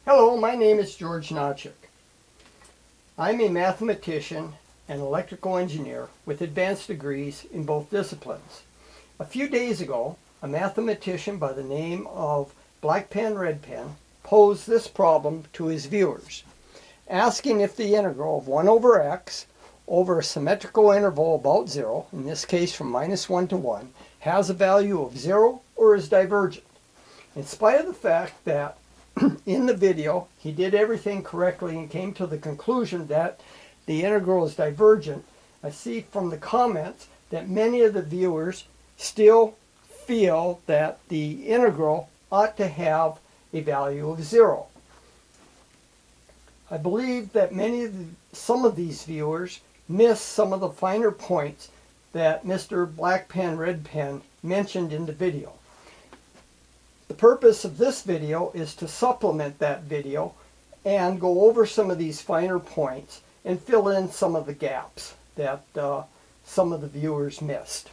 Hello, my name is George Nachik. I'm a mathematician and electrical engineer with advanced degrees in both disciplines. A few days ago, a mathematician by the name of Blackpenredpen posed this problem to his viewers, asking if the integral of 1 over x over a symmetrical interval about 0, in this case from -1 to 1, has a value of 0 or is divergent. In spite of the fact that in the video he did everything correctly and came to the conclusion that the integral is divergent, I see from the comments that many of the viewers still feel that the integral ought to have a value of 0. I believe that some of these viewers miss some of the finer points that Mr. Blackpenredpen mentioned in the video. The purpose of this video is to supplement that video and go over some of these finer points and fill in some of the gaps that some of the viewers missed.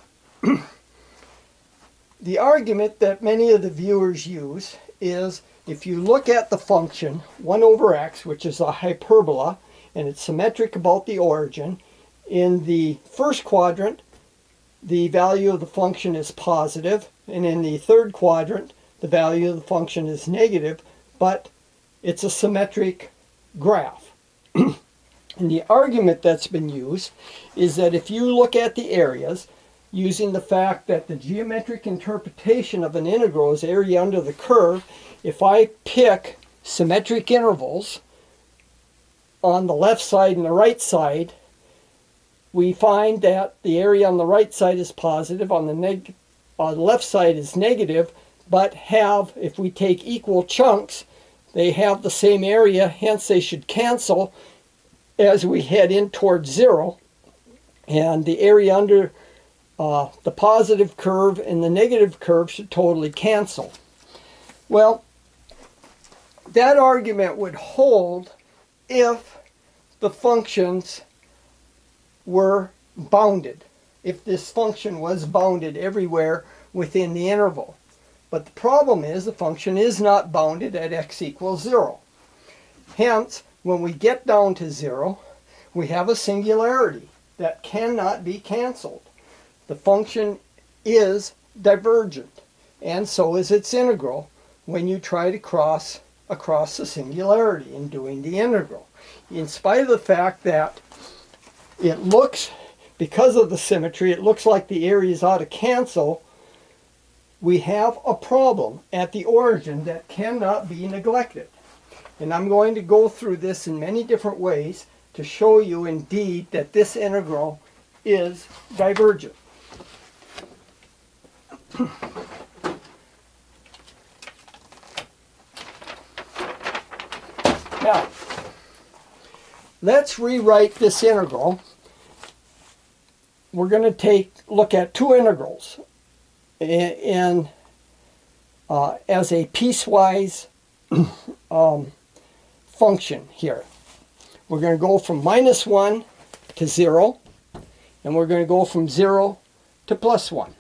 The argument that many of the viewers use is if you look at the function 1 over x, which is a hyperbola, and it's symmetric about the origin, in the first quadrant the value of the function is positive, and in the third quadrant the value of the function is negative, but it's a symmetric graph. And the argument that's been used is that if you look at the areas, using the fact that the geometric interpretation of an integral is area under the curve, if I pick symmetric intervals on the left side and the right side, we find that the area on the right side is positive, on the left side is negative, but if we take equal chunks, they have the same area, hence they should cancel as we head in towards 0. And the area under the positive curve and the negative curve should totally cancel. Well, that argument would hold if the functions were bounded, if this function was bounded everywhere within the interval. But the problem is the function is not bounded at x equals 0. Hence, when we get down to 0, we have a singularity that cannot be canceled. The function is divergent, and so is its integral when you try to cross across the singularity in doing the integral. In spite of the fact that it looks, because of the symmetry, it looks like the areas ought to cancel, we have a problem at the origin that cannot be neglected. And I'm going to go through this in many different ways to show you indeed that this integral is divergent. Now, let's rewrite this integral. We're going to look at two integrals as a piecewise function here. We're going to go from -1 to 0, and we're going to go from 0 to +1.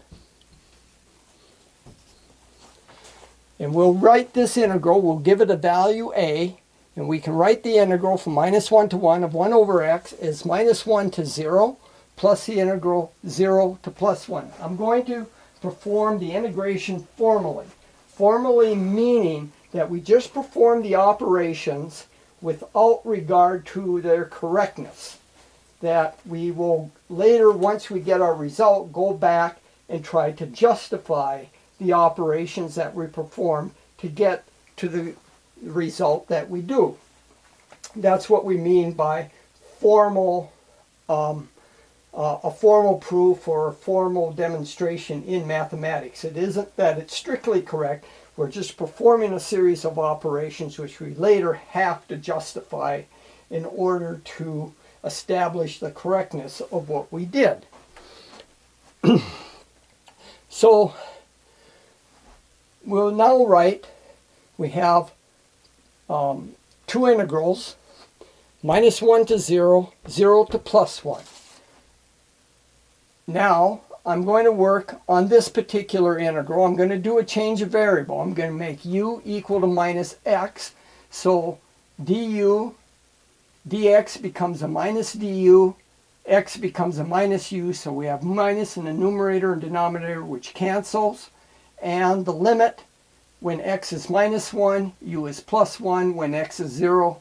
And we'll write this integral, we'll give it a value a, and we can write the integral from -1 to 1 of 1 over x as -1 to 0 plus the integral 0 to +1. I'm going to perform the integration formally. Formally meaning that we just perform the operations without regard to their correctness. That we will later, once we get our result, go back and try to justify the operations that we perform to get to the result that we do. That's what we mean by formal a formal proof or a formal demonstration in mathematics. It isn't that it's strictly correct. We're just performing a series of operations which we later have to justify in order to establish the correctness of what we did. So we'll now write, we have two integrals, -1 to 0, 0 to +1. Now I'm going to work on this particular integral. I'm going to do a change of variable. I'm going to make u equal to -x So du dx becomes a minus du, x becomes a minus u, so we have minus in the numerator and denominator, which cancels. And the limit, when x is minus 1, u is plus 1. When x is 0,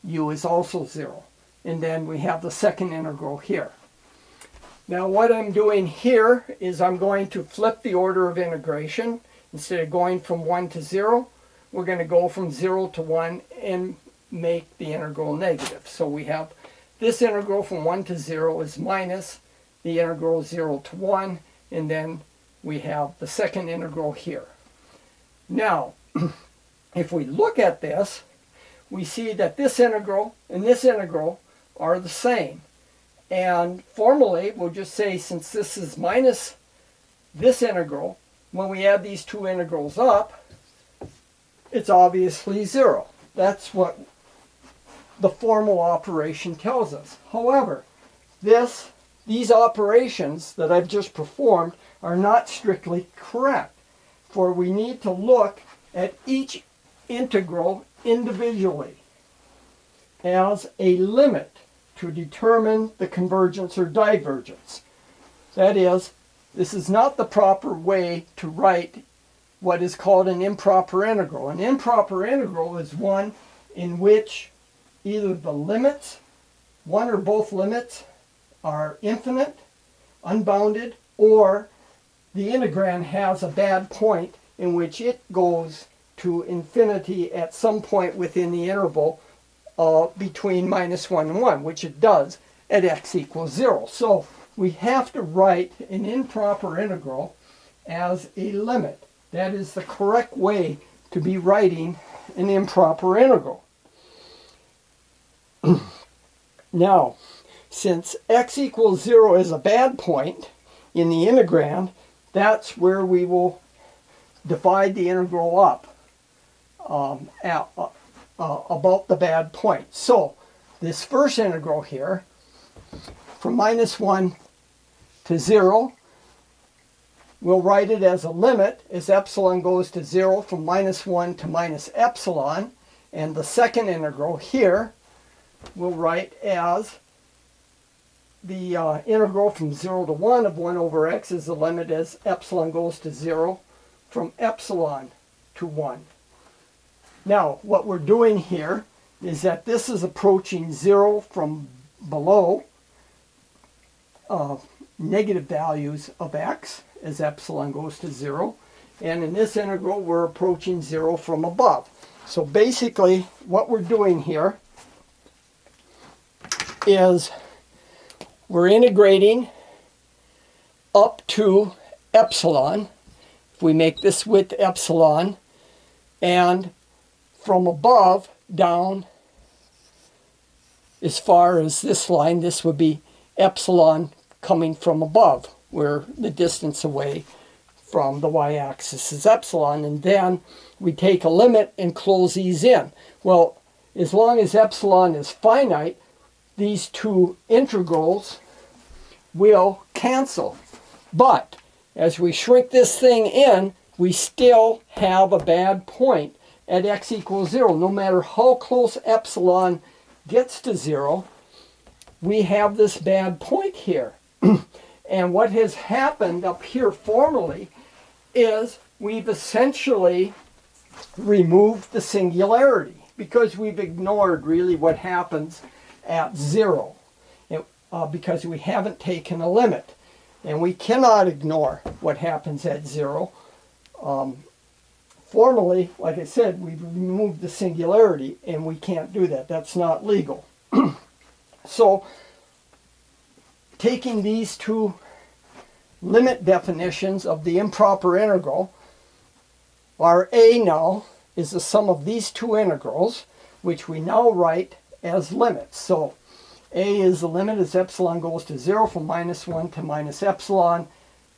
u is also 0. And then we have the second integral here. Now what I'm doing here is I'm going to flip the order of integration. Instead of going from 1 to 0, we're going to go from 0 to 1 and make the integral negative. So we have this integral from 1 to 0 is minus the integral 0 to 1, and then we have the second integral here. Now, if we look at this, we see that this integral and this integral are the same. And formally, we'll just say since this is minus this integral, when we add these two integrals up, it's obviously 0. That's what the formal operation tells us. However, these operations that I've just performed are not strictly correct, for we need to look at each integral individually as a limit to determine the convergence or divergence. That is, this is not the proper way to write what is called an improper integral. An improper integral is one in which either the limits, one or both limits, are infinite, unbounded, or the integrand has a bad point in which it goes to infinity at some point within the interval between minus 1 and 1, which it does at x equals 0. So we have to write an improper integral as a limit. That is the correct way to be writing an improper integral. Now, since x equals 0 is a bad point in the integrand, that's where we will divide the integral up about the bad point. So this first integral here, from minus 1 to 0, we'll write it as a limit as epsilon goes to 0 from minus 1 to minus epsilon. And the second integral here we'll write as the integral from 0 to 1 of 1 over x is the limit as epsilon goes to 0 from epsilon to 1. Now, what we're doing here is that this is approaching 0 from below negative values of x as epsilon goes to 0. And in this integral, we're approaching 0 from above. So basically, what we're doing here is we're integrating up to epsilon. If we make this width epsilon, and from above down as far as this line, this would be epsilon coming from above, where the distance away from the y-axis is epsilon, and then we take a limit and close these in. Well, as long as epsilon is finite, these two integrals will cancel. But as we shrink this thing in, we still have a bad point at x equals 0. No matter how close epsilon gets to 0, we have this bad point here. And what has happened up here formally is we've essentially removed the singularity, because we've ignored really what happens at 0, because we haven't taken a limit. And we cannot ignore what happens at 0. Formally, like I said, we've removed the singularity, and we can't do that. That's not legal. So, taking these two limit definitions of the improper integral, our a now is the sum of these two integrals, which we now write as limits. So a is the limit as epsilon goes to 0 from minus 1 to minus epsilon,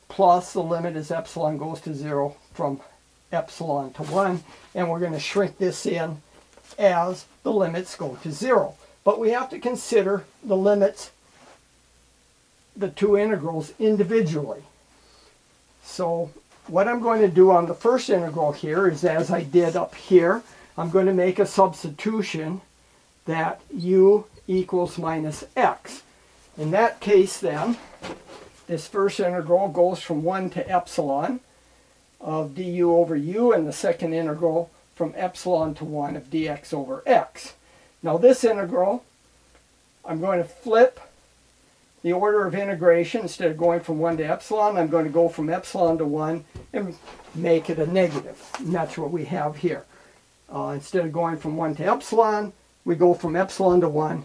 plus the limit as epsilon goes to 0 from epsilon to 1. And we're going to shrink this in as the limits go to 0. But we have to consider the limits, the two integrals, individually. So what I'm going to do on the first integral here is as I did up here. I'm going to make a substitution that u equals minus x. In that case then, this first integral goes from 1 to epsilon of du over u, and the second integral from epsilon to 1 of dx over x. Now this integral, I'm going to flip the order of integration. Instead of going from 1 to epsilon, I'm going to go from epsilon to 1 and make it a negative. And that's what we have here. Instead of going from 1 to epsilon, we go from epsilon to 1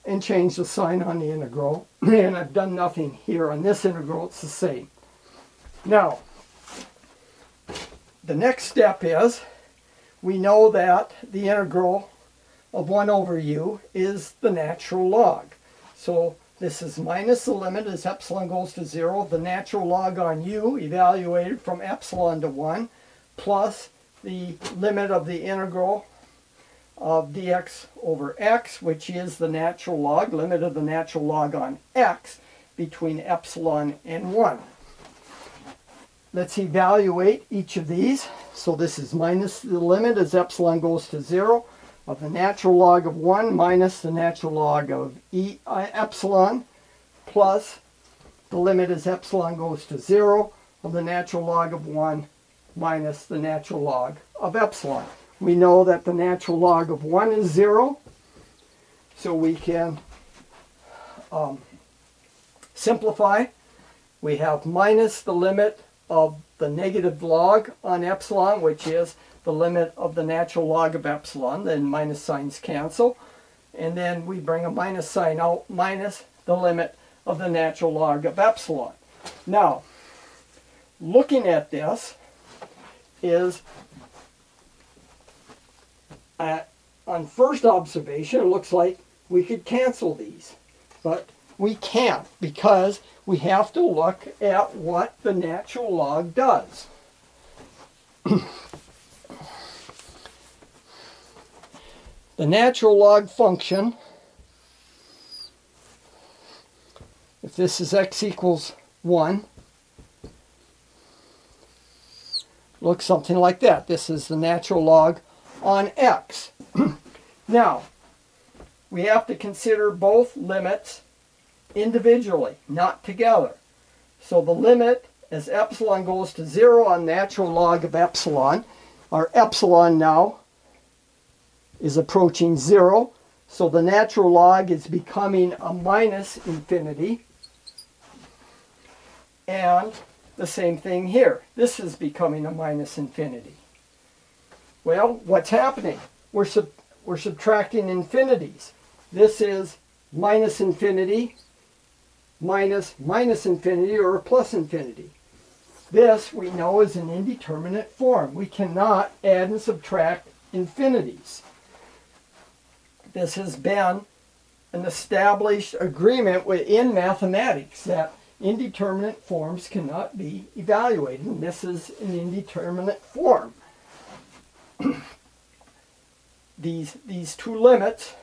and change the sign on the integral. And I've done nothing here on this integral. It's the same. Now, the next step is we know that the integral of 1 over u is the natural log. So this is minus the limit as epsilon goes to 0, the natural log on u evaluated from epsilon to 1, plus the limit of the integral of dx over x, which is the natural log, limit of the natural log on x between epsilon and 1. Let's evaluate each of these. So this is minus the limit as epsilon goes to 0 of the natural log of 1 minus the natural log of epsilon, plus the limit as epsilon goes to 0 of the natural log of 1 minus the natural log of epsilon. We know that the natural log of 1 is 0, so we can simplify. We have minus the limit of the negative log on epsilon, which is the limit of the natural log of epsilon. Then minus signs cancel. And then we bring a minus sign out, minus the limit of the natural log of epsilon. Now, looking at this is, on first observation, it looks like we could cancel these. But we can't, because we have to look at what the natural log does. The natural log function, if this is x equals 1, looks something like that. This is the natural log on x. Now, we have to consider both limits individually, not together. So the limit as epsilon goes to 0 on natural log of epsilon, our epsilon now is approaching 0, so the natural log is becoming a minus infinity. And the same thing here. This is becoming a minus infinity. Well, what's happening? We're subtracting infinities. This is minus infinity minus minus infinity, or a plus infinity. This we know is an indeterminate form. We cannot add and subtract infinities. This has been an established agreement within mathematics that indeterminate forms cannot be evaluated, and this is an indeterminate form. These two limits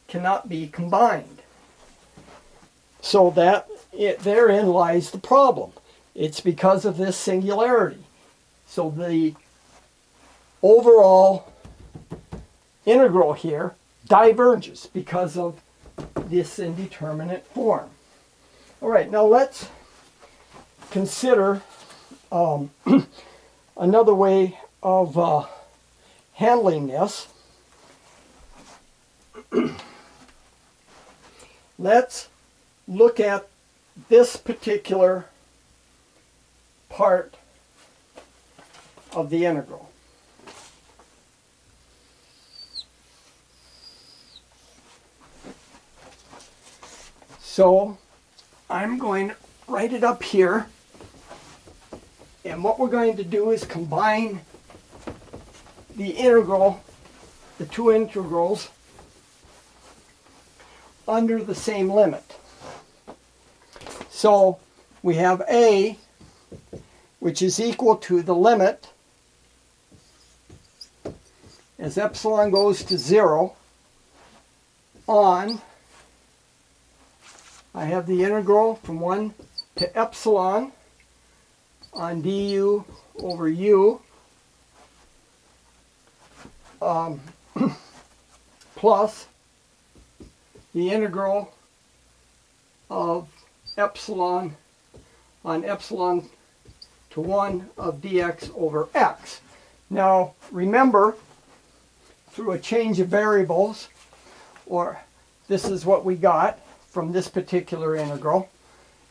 cannot be combined. So therein lies the problem. It's because of this singularity. So the overall integral here diverges because of this indeterminate form. All right, now let's consider another way of handling this. Let's look at this particular part of the integral. So I'm going to write it up here, and what we're going to do is combine the integral, the two integrals, under the same limit. So we have a, which is equal to the limit as epsilon goes to 0 on, I have the integral from 1 to epsilon on du over u plus the integral of epsilon on epsilon to 1 of dx over x. Now remember, through a change of variables, or this is what we got from this particular integral,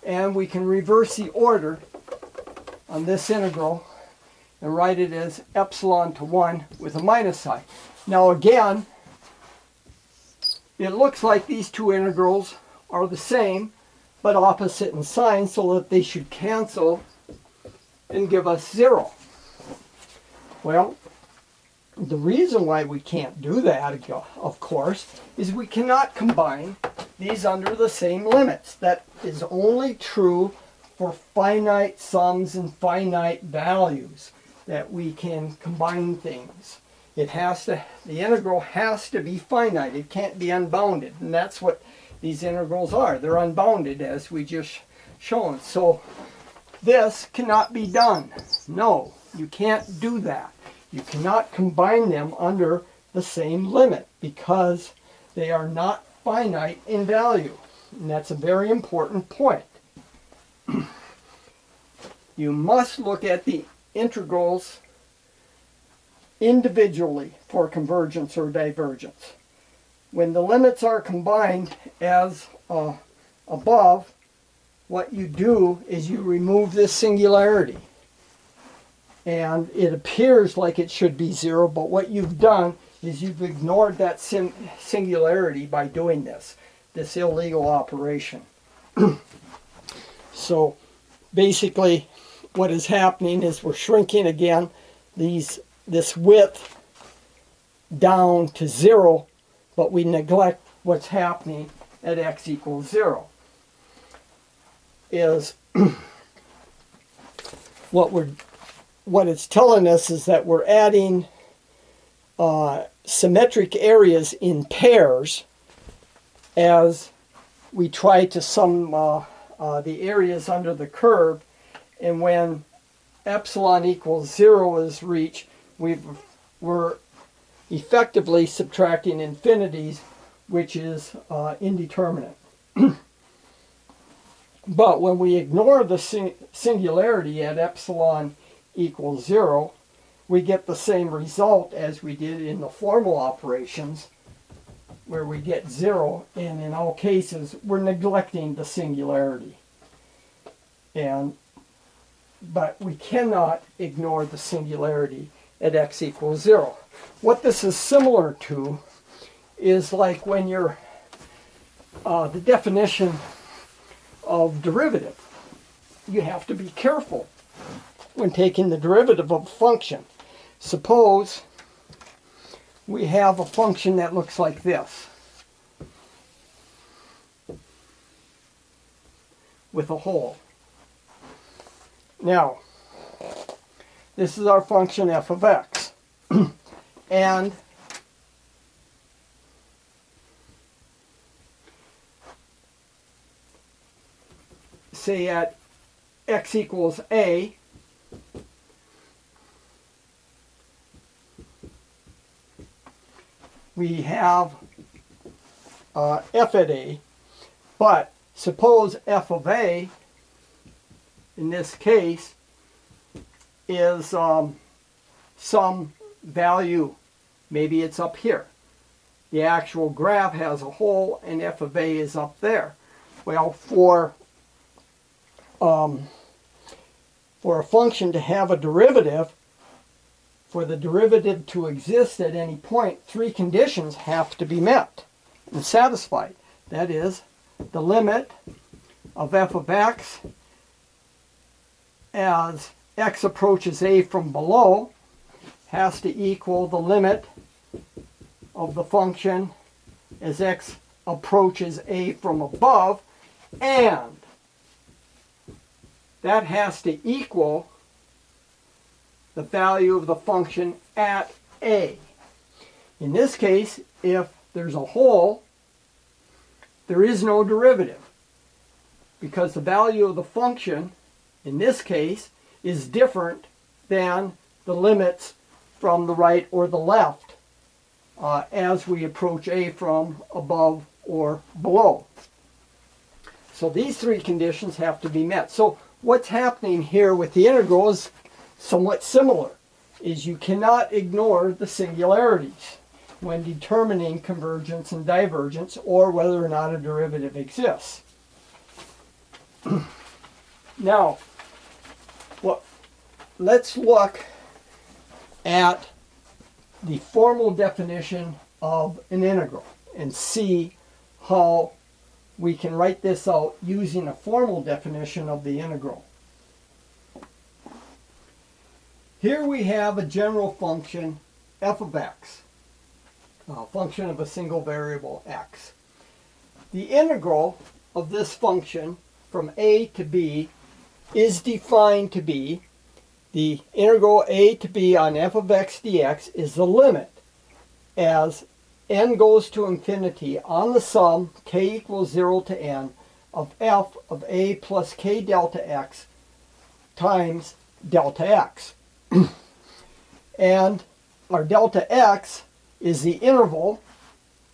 and we can reverse the order on this integral and write it as epsilon to 1 with a minus sign. Now again, it looks like these two integrals are the same but opposite in sign, so that they should cancel and give us 0. Well, the reason why we can't do that, of course, is we cannot combine these under the same limits. That is only true for finite sums and finite values, that we can combine things. It has to, the integral has to be finite. It can't be unbounded, and that's what these integrals are. They're unbounded, as we just shown. So this cannot be done. No, you can't do that. You cannot combine them under the same limit because they are not finite in value. And that's a very important point. You must look at the integrals individually for convergence or divergence. When the limits are combined as above, what you do is you remove this singularity. And it appears like it should be 0, but what you've done is you've ignored that singularity by doing this illegal operation. So basically what is happening is we're shrinking again this width down to 0, but we neglect what's happening at x equals 0. Is what it's telling us is that we're adding symmetric areas in pairs as we try to sum the areas under the curve, and when epsilon equals 0 is reached, we're effectively subtracting infinities, which is indeterminate. But when we ignore the singularity at epsilon equals 0, we get the same result as we did in the formal operations, where we get 0, and in all cases we're neglecting the singularity. But we cannot ignore the singularity at x equals 0. What this is similar to is like when you're the definition of derivative. You have to be careful when taking the derivative of a function. Suppose we have a function that looks like this, with a hole. Now, this is our function f of x. And say at x equals a, we have f at a, but suppose f of a, in this case, is some value. Maybe it's up here. The actual graph has a hole, and f of a is up there. Well, for a function to have a derivative, for the derivative to exist at any point, 3 conditions have to be met and satisfied. That is, the limit of f of x as x approaches a from below has to equal the limit of the function as x approaches a from above, and that has to equal the value of the function at a. In this case, if there's a hole, there is no derivative, because the value of the function in this case is different than the limits from the right or the left as we approach a from above or below. So these three conditions have to be met. So what's happening here with the integral is somewhat similar, is you cannot ignore the singularities when determining convergence and divergence, or whether or not a derivative exists. Now, let's look at the formal definition of an integral and see how we can write this out using a formal definition of the integral. Here we have a general function f of x, a function of a single variable x. The integral of this function from a to b is defined to be the integral a to b on f of x dx is the limit as n goes to infinity on the sum k equals 0 to n of f of a plus k delta x times delta x. And our delta x is the interval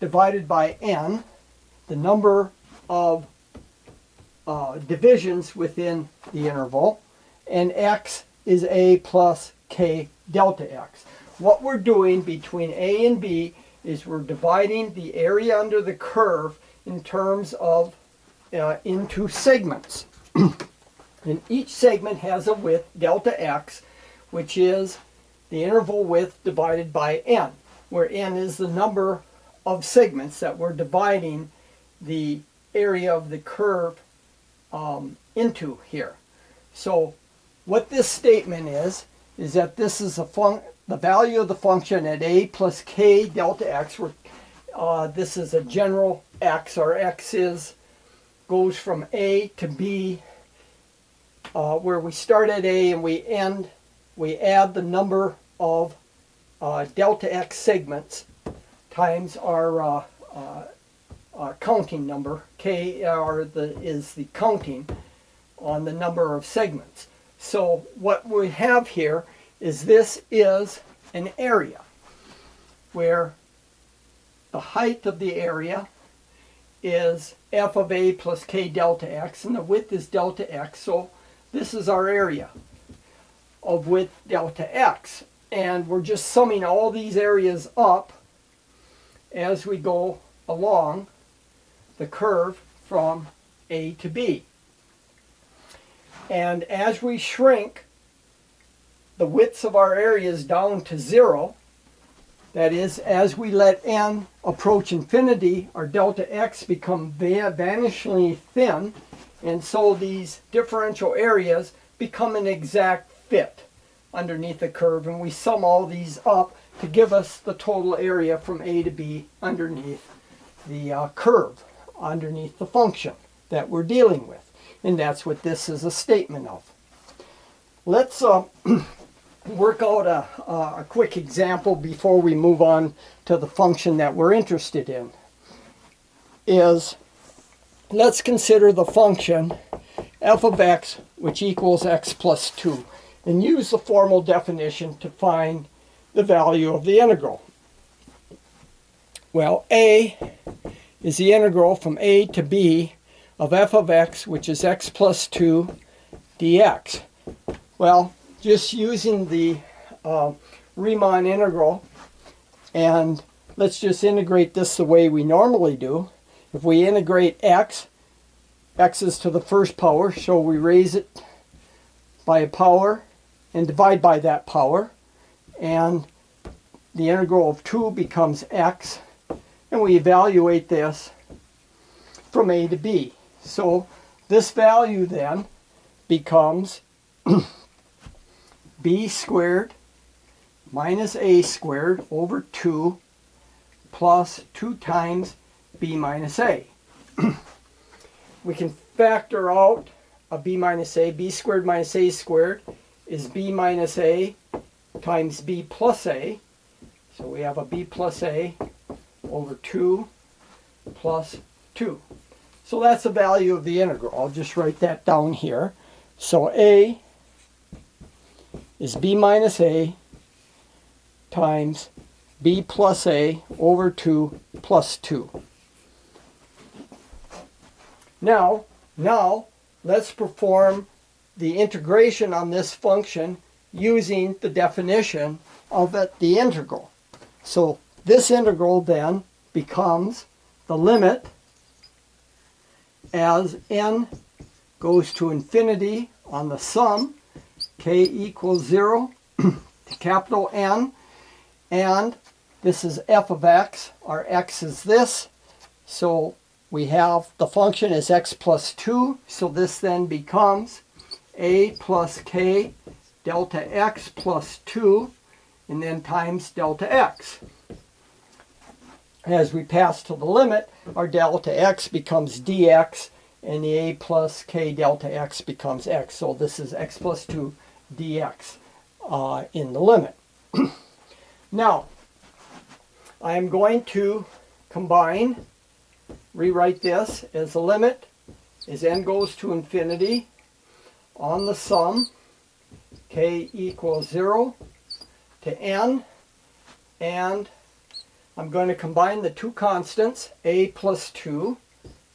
divided by n, the number of divisions within the interval, and x is a plus k delta x. What we're doing between a and b is we're dividing the area under the curve in terms of into segments. And each segment has a width, delta x, which is the interval width divided by n, where n is the number of segments that we're dividing the area of the curve into here. So what this statement is that this is the value of the function at a plus k delta x. This is a general x. Our x goes from a to b, where we start at a and we add the number of delta x segments times our counting number. K is the counting on the number of segments. So what we have here is this is an area where the height of the area is f of a plus k delta x, and the width is delta x. So this is our area of width delta x. And we're just summing all these areas up as we go along the curve from a to b. And as we shrink the widths of our areas down to 0, that is, as we let n approach infinity, our delta x become vanishingly thin, and so these differential areas become an exact fit underneath the curve, and we sum all these up to give us the total area from a to b underneath the curve, underneath the function that we're dealing with. And that's what this is a statement of. Let's work out a quick example before we move on to the function that we're interested in. Let's consider the function f of x, which equals x plus 2, and use the formal definition to find the value of the integral. Well, a is the integral from a to b of f of x, which is x plus 2 dx. Well, just using the Riemann integral, and let's just integrate this the way we normally do. If we integrate x, x is to the first power, so we raise it by a power and divide by that power, and the integral of 2 becomes x, and we evaluate this from a to b. So this value then becomes b squared minus a squared over 2 plus 2 times b minus a. We can factor out a b minus a. B squared minus a squared is b minus a times b plus a. So we have a b plus a over 2 plus 2. So that's the value of the integral. I'll just write that down here. So a is b minus a times b plus a over 2 plus 2. Now let's perform the integration on this function using the definition of the integral. So this integral then becomes the limit as n goes to infinity on the sum, k equals 0 to capital N, and this is f of x. Our x is this, so we have the function is x plus 2, so this then becomes a plus k delta x plus 2, and then times delta x. As we pass to the limit, our delta x becomes dx, and the a plus k delta x becomes x. So this is x plus 2 dx in the limit. Now, I'm going to rewrite this as the limit as n goes to infinity on the sum, k equals 0 to n, and I'm going to combine the two constants, a plus 2,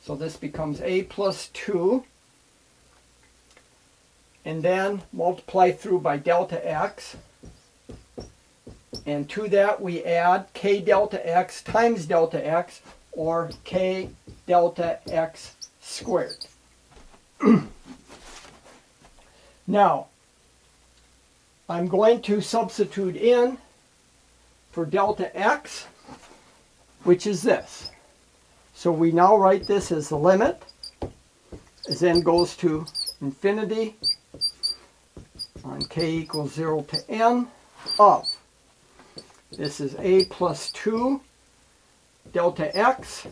so this becomes a plus 2, and then multiply through by delta x, and to that we add k delta x times delta x, or k delta x squared. Now, I'm going to substitute in for delta x, which is this. So we now write this as the limit as n goes to infinity on k equals 0 to n of, this is a plus 2 delta x,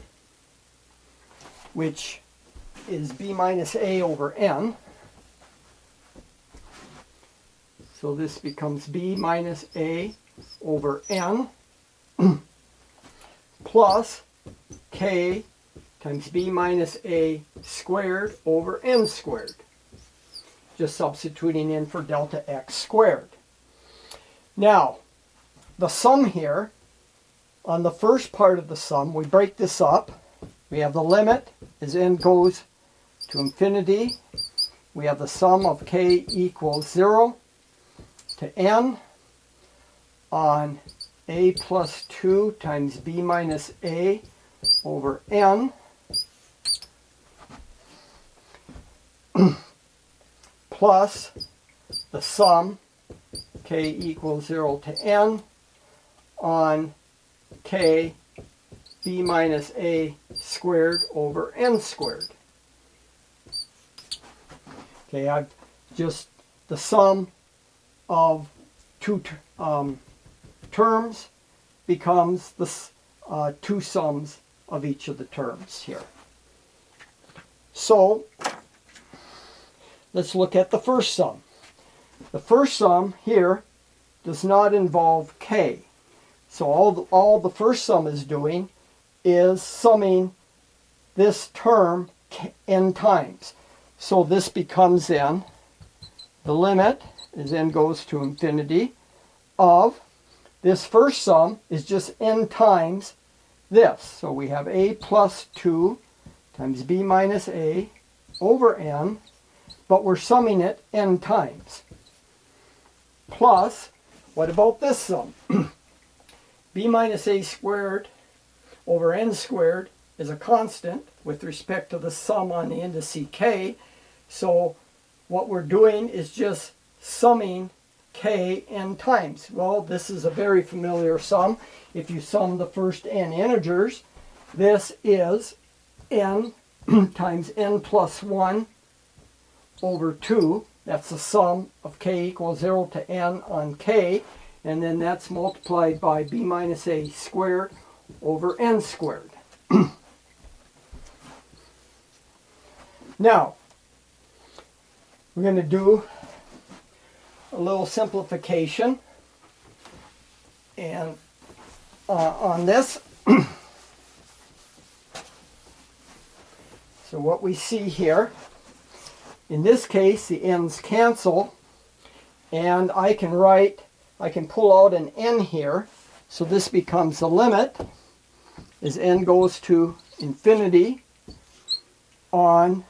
which is b minus a over n. So this becomes b minus a over n plus k times b minus a squared over n squared. Just substituting in for delta x squared. Now, the sum here, on the first part of the sum, we break this up. We have the limit as n goes to infinity. We have the sum of k equals 0 to n on a plus 2 times b minus a over n plus the sum k equals 0 to n on k b minus a squared over n squared. Okay, I've just the sum of two terms becomes the two sums of each of the terms here. So let's look at the first sum. The first sum here does not involve k. So all the first sum is doing is summing this term n times. So this becomes then the limit as n goes to infinity of this first sum is just n times this. So we have a plus 2 times b minus a over n, but we're summing it n times. Plus, what about this sum? b minus a squared over n squared is a constant with respect to the sum on the indice k. So what we're doing is just summing k n times. Well, this is a very familiar sum. If you sum the first n integers, this is n times n plus 1 over 2. That's the sum of k equals 0 to n on k, and then that's multiplied by b minus a squared over n squared. Now, we're going to do a little simplification and on this. So what we see here, in this case, the n's cancel, and I can pull out an n here, So this becomes the limit as n goes to infinity on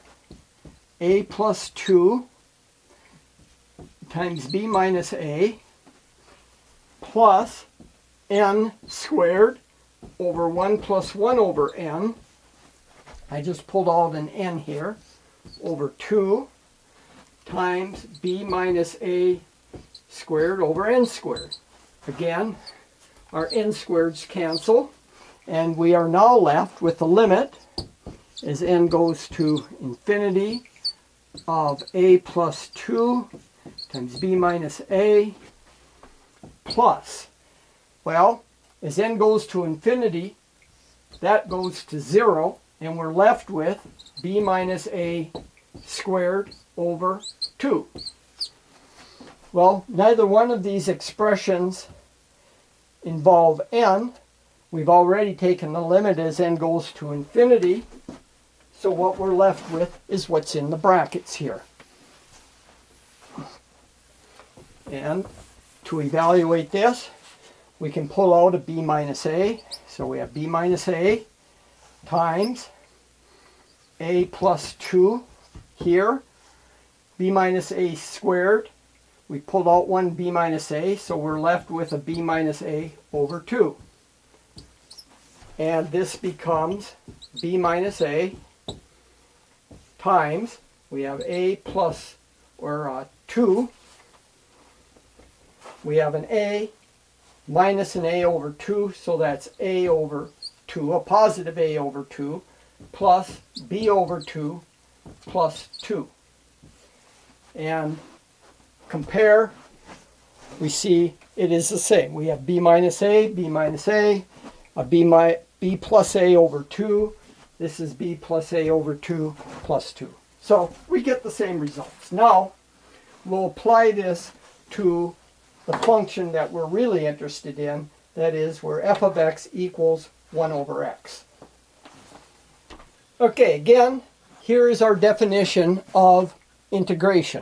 a plus 2 times b minus a plus n squared over 1 plus 1 over n. I just pulled out an n here, over 2 times b minus a squared over n squared. Again, our n squareds cancel, and we are now left with the limit as n goes to infinity of a plus 2 times b minus a plus, well, as n goes to infinity, that goes to 0, and we're left with b minus a squared over 2. Well, neither one of these expressions involve n. We've already taken the limit as n goes to infinity, so what we're left with is what's in the brackets here. And to evaluate this, we can pull out a b minus a. So we have b minus a times a plus 2 here, b minus a squared. We pulled out one b minus a, so we're left with a b minus a over 2. And this becomes b minus a times, we have a plus, or 2. We have an a minus an a over 2, so that's a over 2, a positive a over 2, plus b over 2 plus 2. And compare, we see it is the same. We have b minus a, a b plus a over 2. This is b plus a over 2 plus 2. So we get the same results. Now we'll apply this to the function that we're really interested in, that is where f of x equals 1 over x. Okay, again, here is our definition of integration.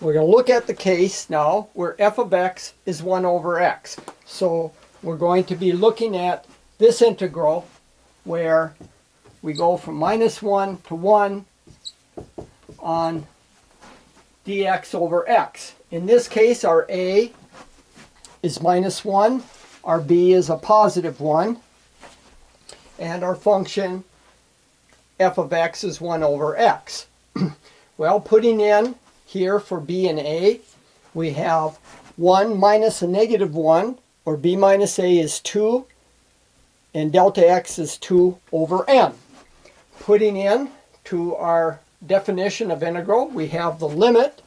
We're going to look at the case now where f of x is 1 over x. So we're going to be looking at this integral where we go from minus 1 to 1 on dx over x. In this case, our a is minus 1, our b is a positive 1, and our function f of x is 1 over x. Well, putting in here for b and a, we have 1 minus a negative 1, or b minus a is 2, and delta x is 2 over n. Putting in to our definition of integral, we have the limit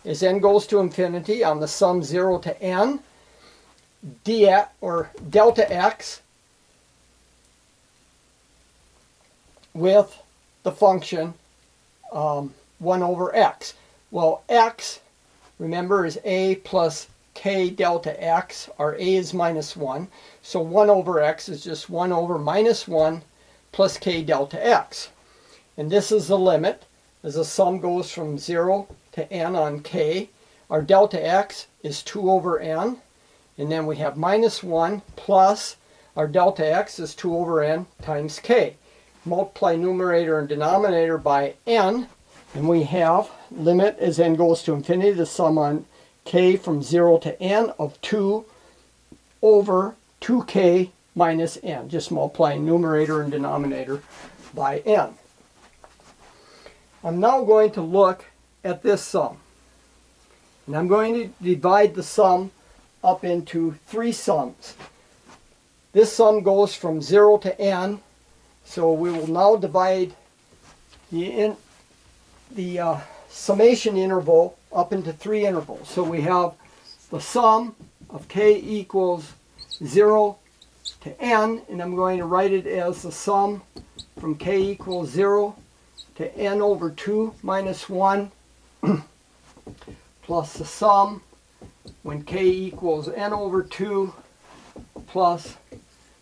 as n goes to infinity on the sum 0 to n, dx, or delta x, with the function 1 over x. Well, x, remember, is a plus k delta x. Our a is minus 1. So 1 over x is just 1 over minus 1 plus k delta x. And this is the limit as the sum goes from 0 to n on k. Our delta x is 2 over n. And then we have minus 1 plus our delta x is 2 over n times k. Multiply numerator and denominator by n. And we have limit as n goes to infinity, the sum on k from 0 to n of 2 over 2k minus n. Just multiplying numerator and denominator by n. I'm now going to look at this sum. And I'm going to divide the sum up into 3 sums. This sum goes from 0 to n, so we will now divide the summation interval up into 3 intervals. So we have the sum of k equals 0 to n, and I'm going to write it as the sum from k equals 0 to n over 2 minus 1 plus the sum when k equals n over 2 plus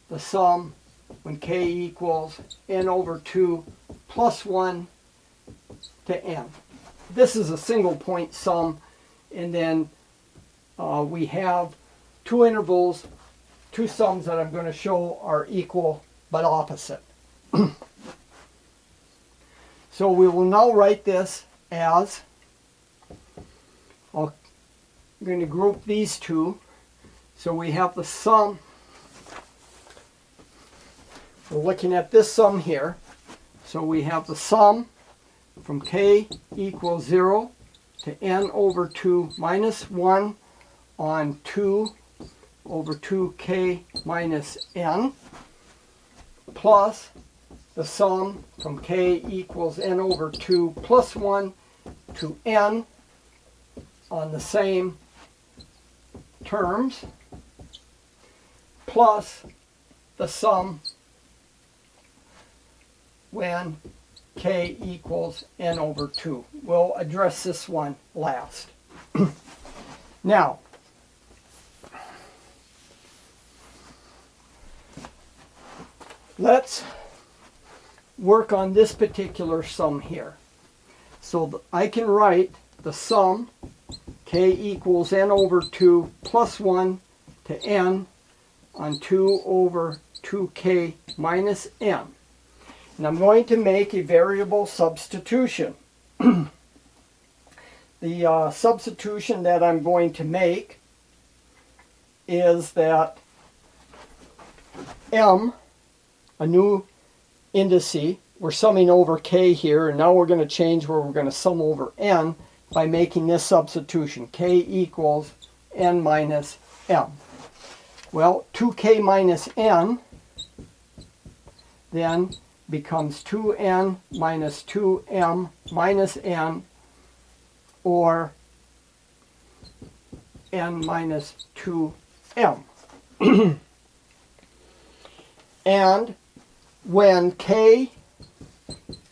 the sum when k equals n over 2 plus 1 to n. This is a single point sum, and then we have two intervals, two sums that I'm going to show are equal but opposite. So we will now write this as, I'm going to group these two. So we have the sum, we're looking at this sum here. So we have the sum from k equals 0 to n over 2 minus 1 on 2 over 2k minus n, plus the sum from k equals n over 2 plus 1 to n on the same terms, plus the sum when k equals n over 2. We'll address this one last. Now, let's work on this particular sum here. So I can write the sum k equals n over 2 plus 1 to n on 2 over 2k minus n. And I'm going to make a variable substitution. The substitution that I'm going to make is that m, a new indice, we're summing over k here, and now we're going to change where we're going to sum over n by making this substitution, k equals n minus m. Well, 2k minus n then becomes 2n minus 2m minus n, or n minus 2m. And when k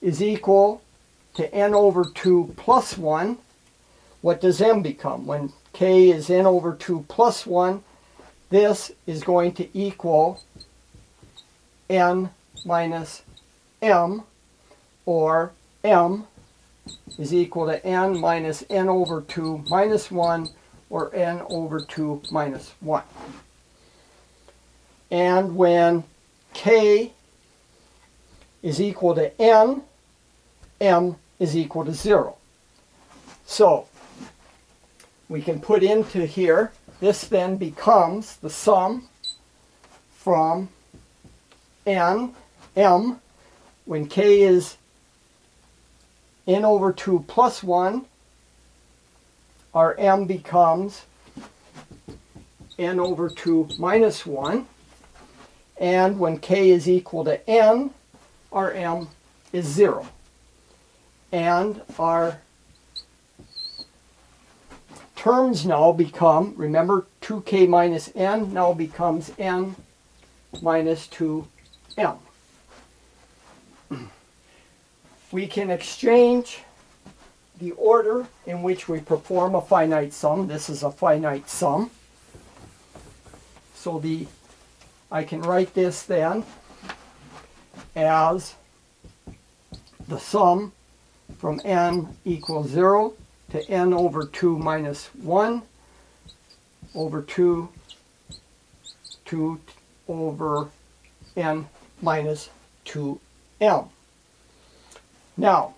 is equal to n over 2 plus 1, what does m become? When k is n over 2 plus 1, this is going to equal n minus m, or m is equal to n minus n over 2 minus 1, or n over 2 minus 1. And when k is equal to n, m is equal to 0. So we can put into here, this then becomes the sum from n, m, when k is n over 2 plus 1, our m becomes n over 2 minus 1. And when k is equal to n, our m is 0. And our terms now become, remember 2k minus n now becomes n minus 2m. We can exchange the order in which we perform a finite sum. This is a finite sum. So I can write this then as the sum from n equals 0 to n over 2 minus 1 over 2 over n minus 2m. Now,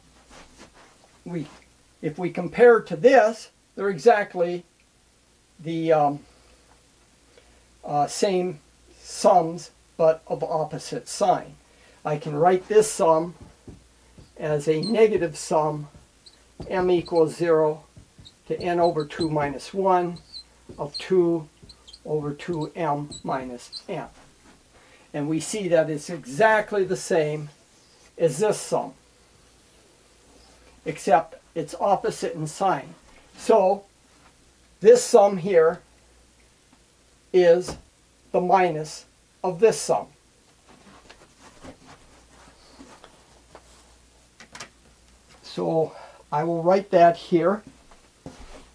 if we compare to this, they're exactly the same sums, but of opposite sign. I can write this sum as a negative sum, m equals 0 to n over 2 minus 1 of 2 over 2m minus n. And we see that it's exactly the same as this sum, except it's opposite in sign. So this sum here is the minus of this sum. So I will write that here.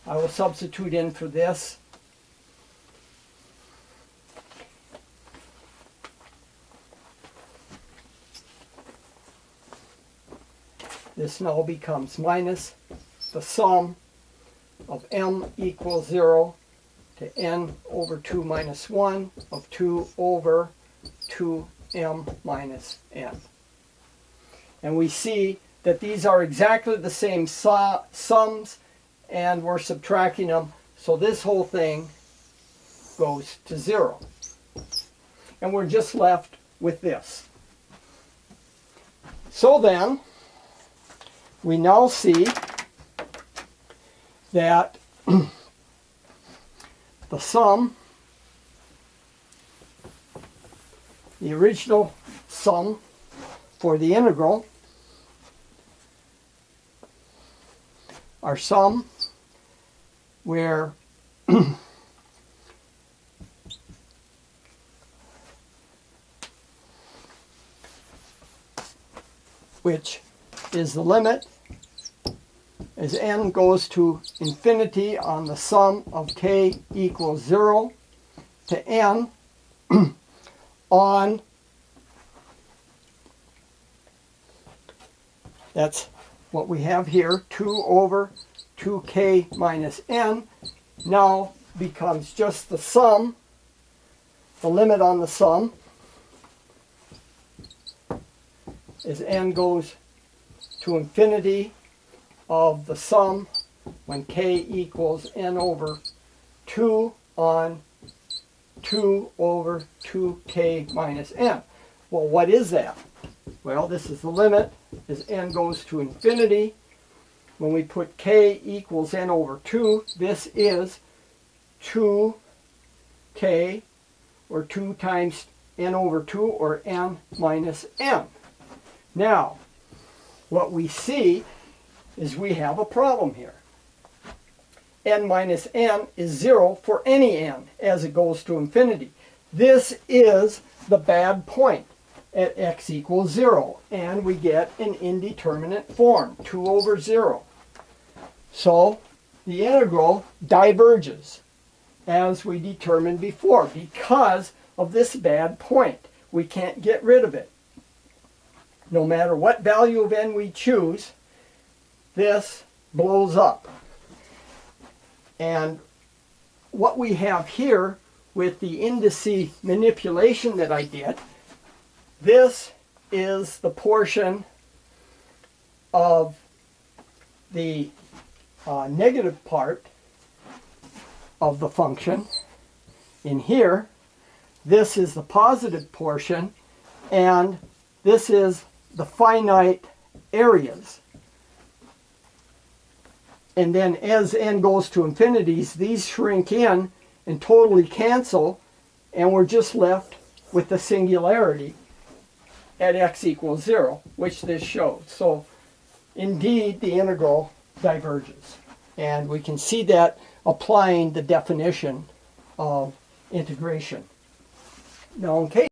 I will substitute in for this. This now becomes minus the sum of m equals 0 to n over 2 minus 1 of 2 over 2m minus n. And we see that these are exactly the same sums, and we're subtracting them, so this whole thing goes to 0. And we're just left with this. So then, we now see that the sum, the original sum for the integral, our sum where which is the limit as n goes to infinity on the sum of k equals 0 to n on, that's what we have here, 2 over 2k minus n, now becomes just the sum, the limit on the sum, as n goes to infinity of the sum when k equals n over 2 on 2 over 2k minus n. Well, what is that? Well, this is the limit as n goes to infinity. When we put k equals n over 2, this is 2k, or 2 times n over 2, or n minus n. Now, what we see is we have a problem here. N minus n is 0 for any n as it goes to infinity. This is the bad point at x equals 0, and we get an indeterminate form, 2 over 0. So the integral diverges, as we determined before, because of this bad point. We can't get rid of it. No matter what value of n we choose, this blows up. And what we have here with the indice manipulation that I did, this is the portion of the negative part of the function. In here, this is the positive portion, and this is the finite areas. And then as n goes to infinities, these shrink in and totally cancel, and we're just left with the singularity at x equals 0, which this shows. So indeed, the integral diverges. And we can see that applying the definition of integration. Now, in case